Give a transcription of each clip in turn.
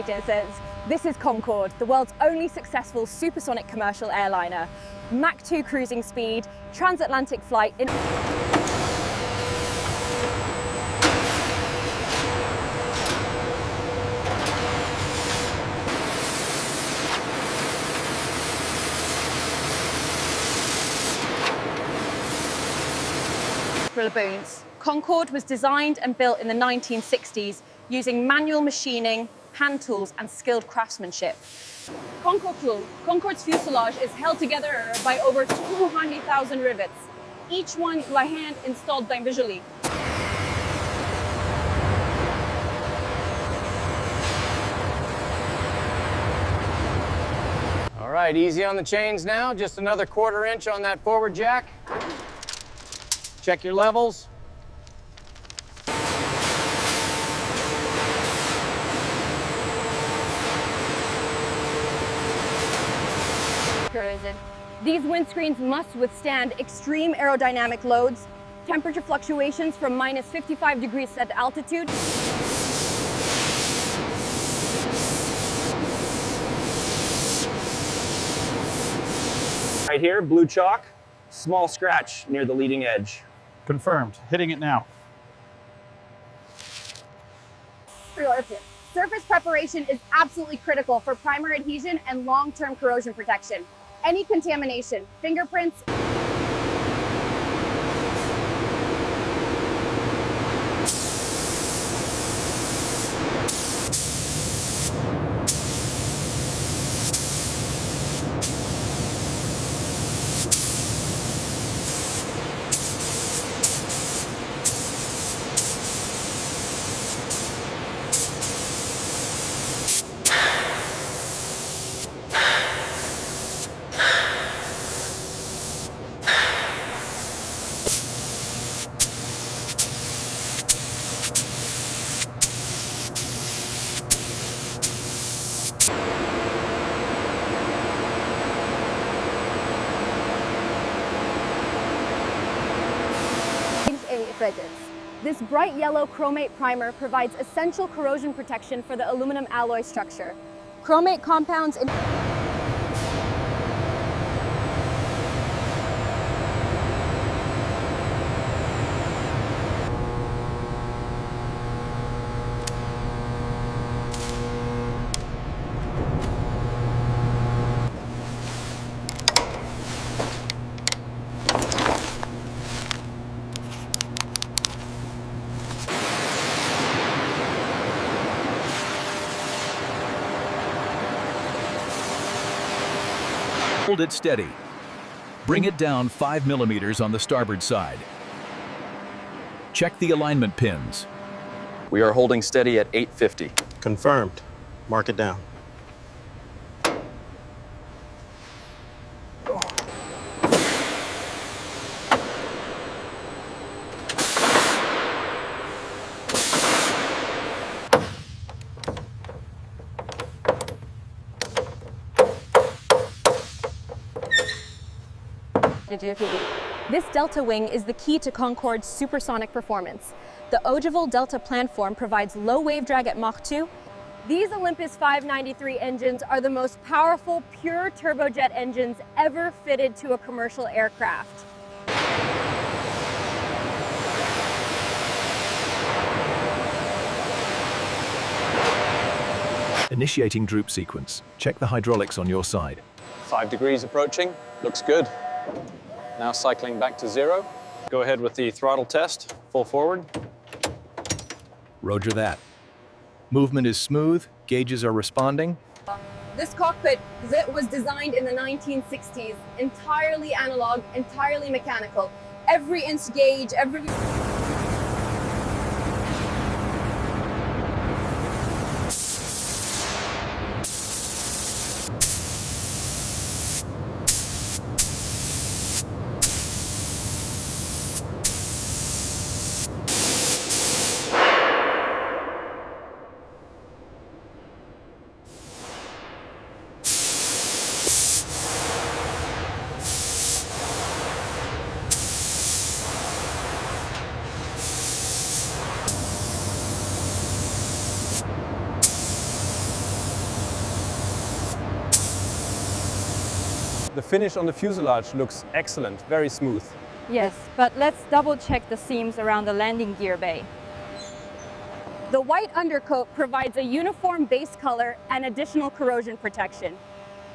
stages. This is Concorde, the world's only successful supersonic commercial airliner. Mach 2 cruising speed, transatlantic flight in... Laboons. Concorde was designed and built in the 1960s using manual machining, hand tools and skilled craftsmanship. Concorde's fuselage is held together by over 200,000 rivets, each one by hand installed visually. All right, easy on the chains now. Just another 1/4 inch on that forward jack. Check your levels. These windscreens must withstand extreme aerodynamic loads, temperature fluctuations from -55 degrees at altitude. Right here, blue chalk, small scratch near the leading edge. Confirmed. Hitting it now. Surface preparation is absolutely critical for primer adhesion and long-term corrosion protection. Any contamination, fingerprints, This bright yellow chromate primer provides essential corrosion protection for the aluminum alloy structure. Chromate compounds in Hold it steady. Bring it down 5 millimeters on the starboard side. Check the alignment pins. We are holding steady at 850. Confirmed. Mark it down. This delta wing is the key to Concorde's supersonic performance. The Ogival Delta planform provides low wave drag at Mach 2. These Olympus 593 engines are the most powerful pure turbojet engines ever fitted to a commercial aircraft. Initiating droop sequence. Check the hydraulics on your side. 5 degrees approaching. Looks good. Now cycling back to 0. Go ahead with the throttle test. Full forward. Roger that. Movement is smooth. Gauges are responding. This cockpit was designed in the 1960s, entirely analog, entirely mechanical. Every inch gauge, every... finish on the fuselage looks excellent, very smooth. Yes, but let's double check the seams around the landing gear bay. The white undercoat provides a uniform base color and additional corrosion protection.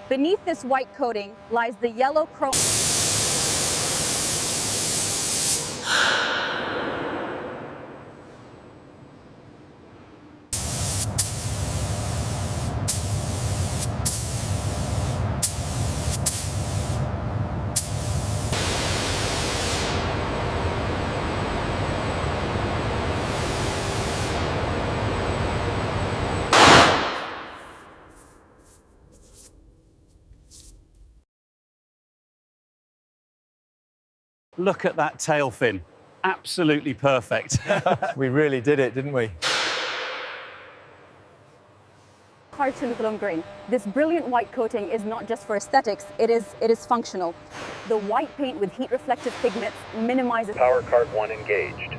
Beneath this white coating lies the yellow chrome. Look at that tail fin. Absolutely perfect. We really did it, didn't we? Green. This brilliant white coating is not just for aesthetics, it is functional. The white paint with heat-reflective pigments minimizes... Power card 1 engaged.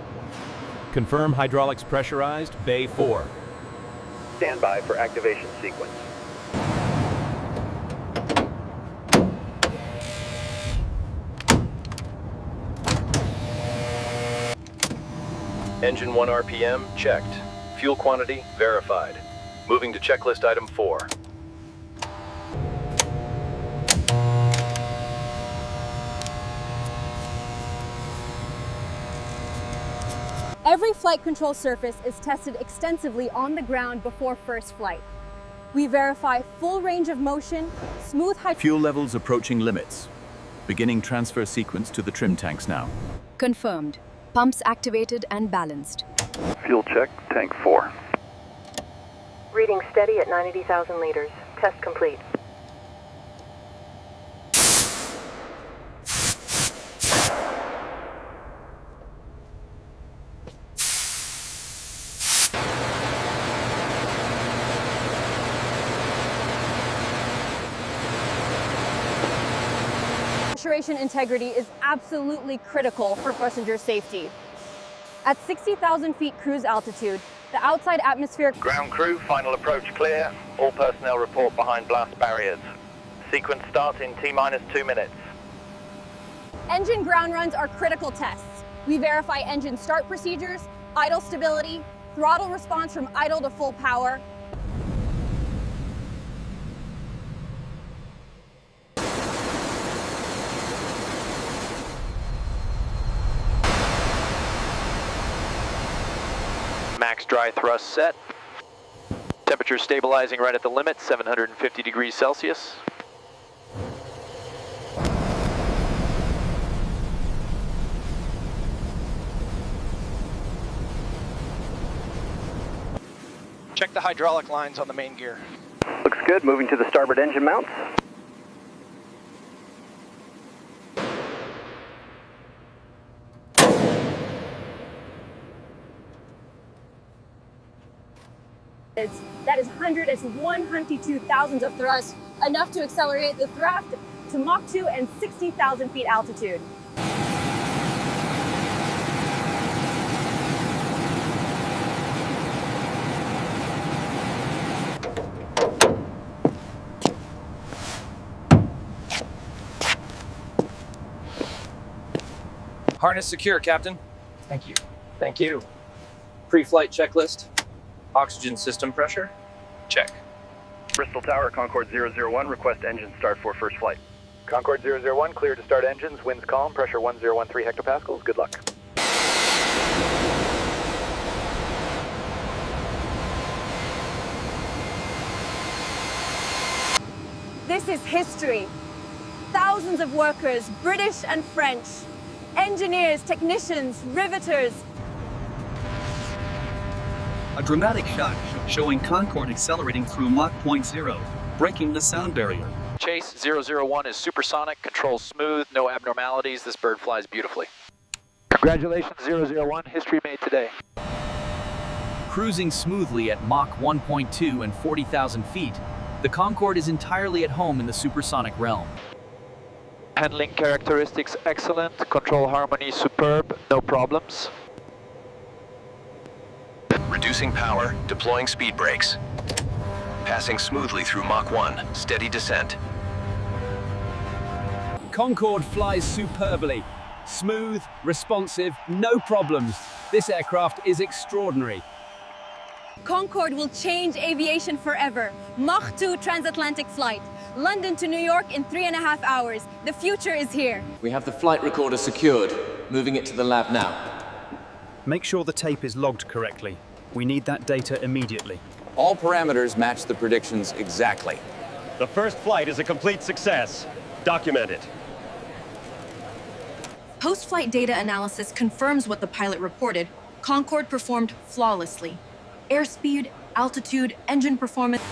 Confirm hydraulics pressurized, Bay 4. Stand by for activation sequence. Engine 1 RPM checked. Fuel quantity verified. Moving to checklist item 4. Every flight control surface is tested extensively on the ground before first flight. We verify full range of motion, smooth Fuel levels approaching limits. Beginning transfer sequence to the trim tanks now. Confirmed. Pumps activated and balanced. Fuel check, tank 4. Reading steady at 90,000 liters. Test complete. Saturation integrity is absolutely critical for passenger safety. At 60,000 feet cruise altitude, the outside atmosphere... Ground crew, final approach clear. All personnel report behind blast barriers. Sequence starts in T-minus 2 minutes. Engine ground runs are critical tests. We verify engine start procedures, idle stability, throttle response from idle to full power. Max dry thrust set. Temperature stabilizing right at the limit, 750 degrees Celsius. Check the hydraulic lines on the main gear. Looks good, moving to the starboard engine mounts. That is 122 thousandths of thrust, enough to accelerate the draft to Mach 2 and 60,000 feet altitude. Harness secure, Captain. Thank you. Thank you. Pre-flight checklist. Oxygen system pressure. Check. Bristol Tower, Concorde 001, request engine start for first flight. Concorde 001, clear to start engines, winds calm, pressure 1013 hectopascals, good luck. This is history. Thousands of workers, British and French, engineers, technicians, riveters. A dramatic shot showing Concorde accelerating through Mach 0.0, breaking the sound barrier. Chase 001 is supersonic, controls smooth, no abnormalities. This bird flies beautifully. Congratulations 001, history made today. Cruising smoothly at Mach 1.2 and 40,000 feet, the Concorde is entirely at home in the supersonic realm. Handling characteristics excellent, control harmony superb, no problems. Reducing power, deploying speed brakes. Passing smoothly through Mach 1, steady descent. Concorde flies superbly. Smooth, responsive, no problems. This aircraft is extraordinary. Concorde will change aviation forever. Mach 2 transatlantic flight. London to New York in 3.5 hours. The future is here. We have the flight recorder secured. Moving it to the lab now. Make sure the tape is logged correctly. We need that data immediately. All parameters match the predictions exactly. The first flight is a complete success. Document it. Post-flight data analysis confirms what the pilot reported. Concorde performed flawlessly. Airspeed, altitude, engine performance.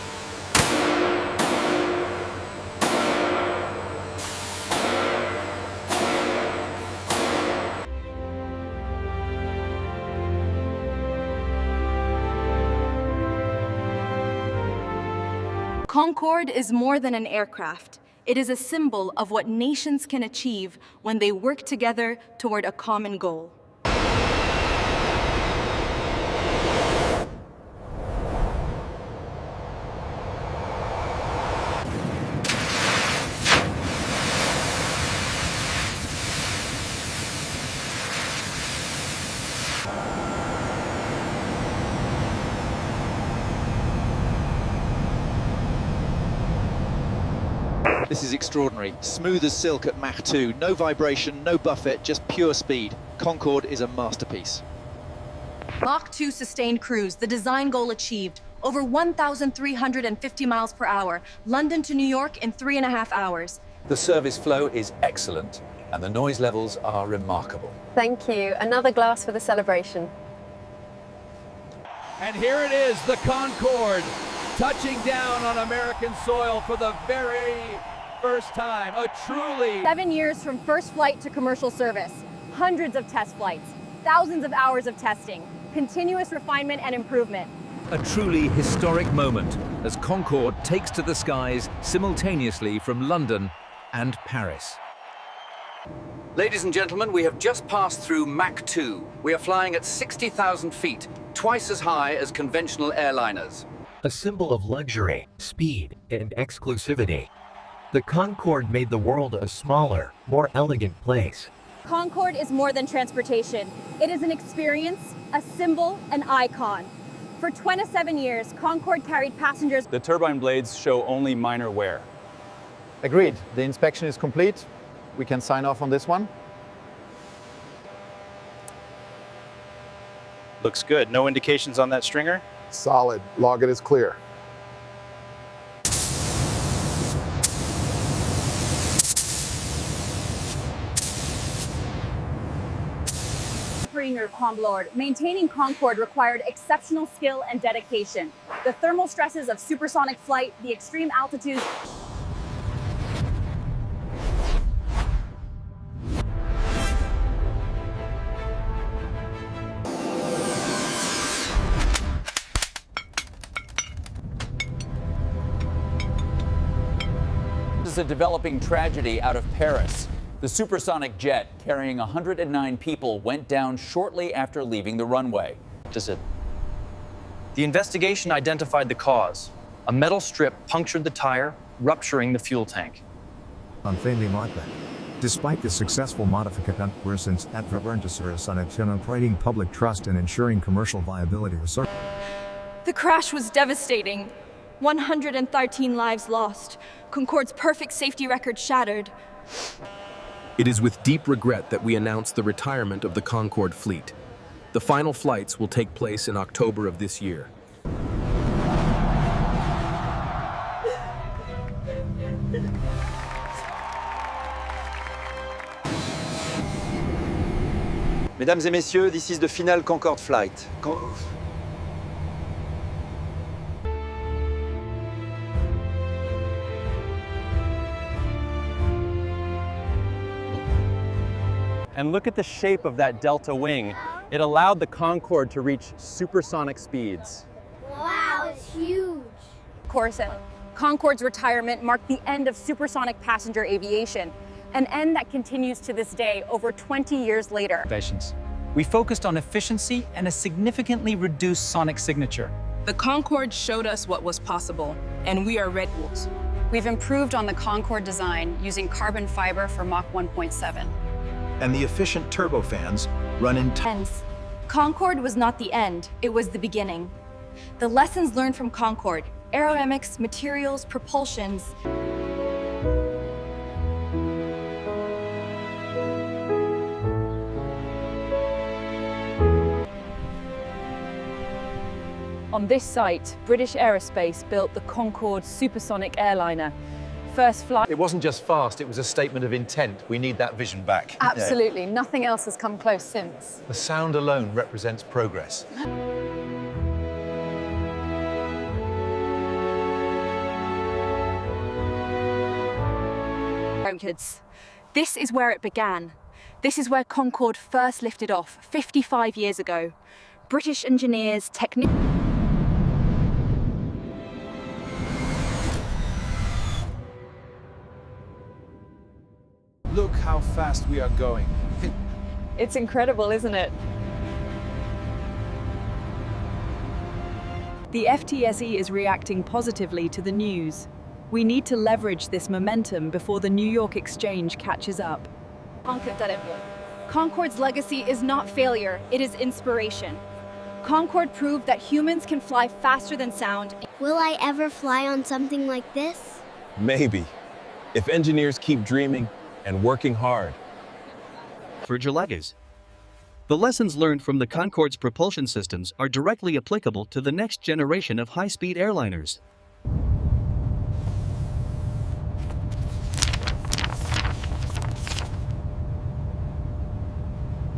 Concorde is more than an aircraft. It is a symbol of what nations can achieve when they work together toward a common goal. This is extraordinary. Smooth as silk at Mach 2. No vibration, no buffet, just pure speed. Concorde is a masterpiece. Mach 2 sustained cruise, the design goal achieved. Over 1,350 miles per hour. London to New York in 3.5 hours. The service flow is excellent, and the noise levels are remarkable. Thank you. Another glass for the celebration. And here it is, the Concorde, touching down on American soil for the very first time. A truly... 7 years from first flight to commercial service. Hundreds of test flights. Thousands of hours of testing. Continuous refinement and improvement. A truly historic moment as Concorde takes to the skies simultaneously from London and Paris. Ladies and gentlemen, we have just passed through Mach 2. We are flying at 60,000 feet, twice as high as conventional airliners. A symbol of luxury, speed, and exclusivity. The Concorde made the world a smaller, more elegant place. Concorde is more than transportation. It is an experience, a symbol, an icon. For 27 years, Concorde carried passengers. The turbine blades show only minor wear. Agreed. The inspection is complete. We can sign off on this one. Looks good. No indications on that stringer? Solid. Log it as clear. Lord. Maintaining Concorde required exceptional skill and dedication. The thermal stresses of supersonic flight, the extreme altitudes. This is a developing tragedy out of Paris. The supersonic jet carrying 109 people went down shortly after leaving the runway. The investigation identified the cause. A metal strip punctured the tire, rupturing the fuel tank. Unfailing like that. Despite the successful modification, we're since at Supersonic on operating public trust and ensuring commercial viability research. The crash was devastating. 113 lives lost. Concorde's perfect safety record shattered. It is with deep regret that we announce the retirement of the Concorde fleet. The final flights will take place in October of this year. Mesdames et messieurs, this is the final Concorde flight. And look at the shape of that delta wing. It allowed the Concorde to reach supersonic speeds. Wow, it's huge. Corson, Concorde's retirement marked the end of supersonic passenger aviation, an end that continues to this day, over 20 years later. We focused on efficiency and a significantly reduced sonic signature. The Concorde showed us what was possible, and we are ready. We've improved on the Concorde design using carbon fiber for Mach 1.7. And the efficient turbofans run in Concorde was not the end, it was the beginning. The lessons learned from Concorde, aerodynamics, materials, propulsions. On this site, British Aerospace built the Concorde supersonic airliner. First flight. It wasn't just fast, it was a statement of intent. We need that vision back. Absolutely. Nothing else has come close since. The sound alone represents progress. This is where it began. This is where Concorde first lifted off 55 years ago. British engineers, Look how fast we are going. It's incredible, isn't it? The FTSE is reacting positively to the news. We need to leverage this momentum before the New York Exchange catches up. Concorde's legacy is not failure, it is inspiration. Concorde proved that humans can fly faster than sound. Will I ever fly on something like this? Maybe, if engineers keep dreaming and working hard. For Jalagas. The lessons learned from the Concorde's propulsion systems are directly applicable to the next generation of high-speed airliners.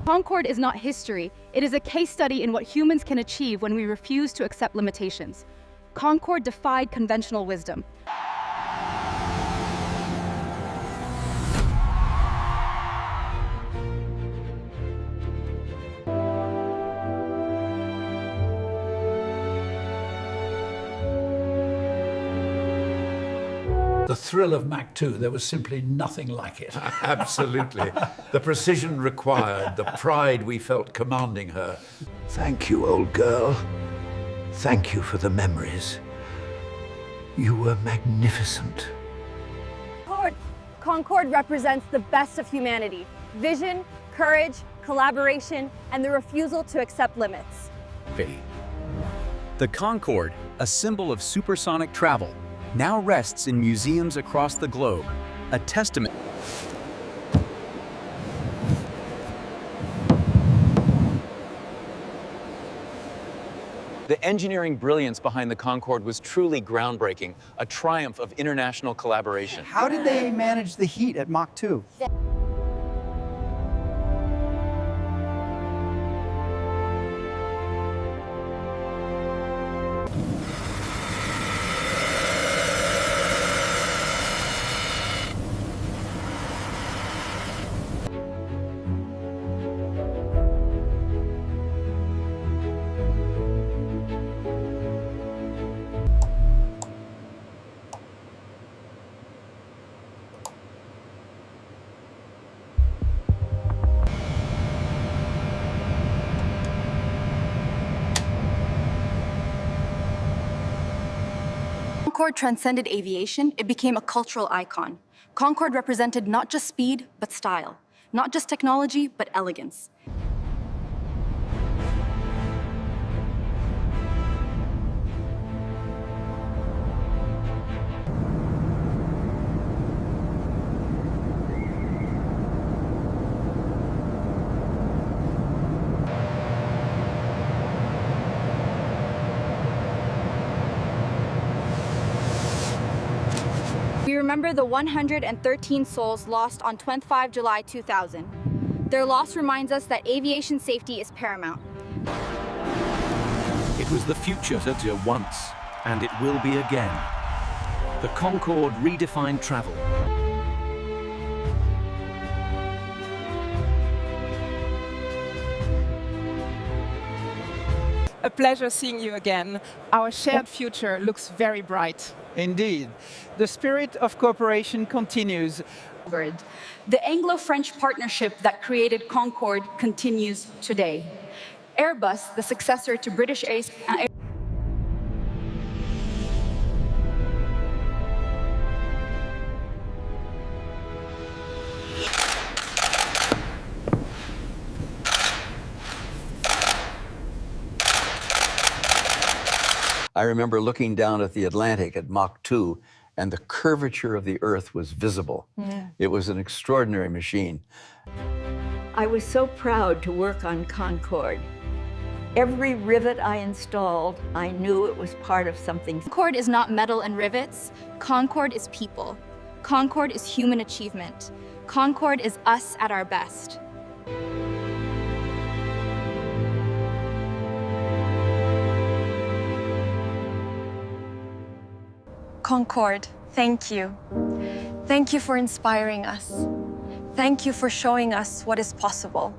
Concorde is not history, it is a case study in what humans can achieve when we refuse to accept limitations. Concorde defied conventional wisdom. The thrill of Mach 2, there was simply nothing like it. Absolutely. The precision required, the pride we felt commanding her. Thank you, old girl. Thank you for the memories. You were magnificent. Concorde represents the best of humanity. Vision, courage, collaboration, and the refusal to accept limits. The Concorde, a symbol of supersonic travel, now rests in museums across the globe, a testament. The engineering brilliance behind the Concorde was truly groundbreaking, a triumph of international collaboration. How did they manage the heat at Mach 2? Concorde transcended aviation, it became a cultural icon. Concorde represented not just speed, but style. Not just technology, but elegance. We remember the 113 souls lost on 25 July 2000. Their loss reminds us that aviation safety is paramount. It was the future once, and it will be again. The Concorde redefined travel. A pleasure seeing you again. Our shared future looks very bright. Indeed. The spirit of cooperation continues. The Anglo-French partnership that created Concorde continues today. Airbus, the successor to British Airliner, I remember looking down at the Atlantic at Mach 2, and the curvature of the Earth was visible. It was an extraordinary machine. I was so proud to work on Concorde. Every rivet I installed, I knew it was part of something. Concorde is not metal and rivets. Concorde is people. Concorde is human achievement. Concorde is us at our best. Concorde, thank you. Thank you for inspiring us. Thank you for showing us what is possible.